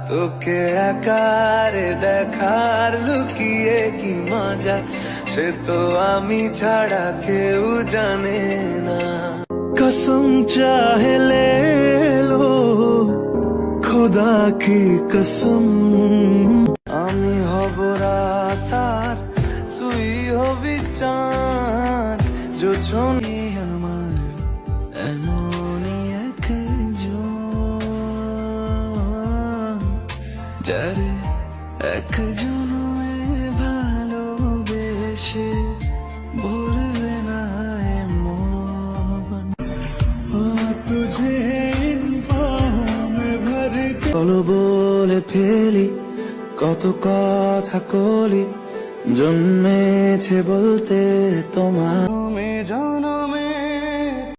তোকে একারে দেখার লুকিয়ে কি মজা, সে তো আমি ছাড়া কেউ জানে না। कसम चाहे ले लो खुदा की कसम, আমি হব রাত আর তুই হবি চাঁদ, যোছনি আমার এমনই একজন, যারে এক জন্মে ভালোবেসে ভুলবে না এমন। तुझे इन बाहों में भर के চলো বলে ফেলি কত কথা কলি, জন্মেছে বলতে তোমার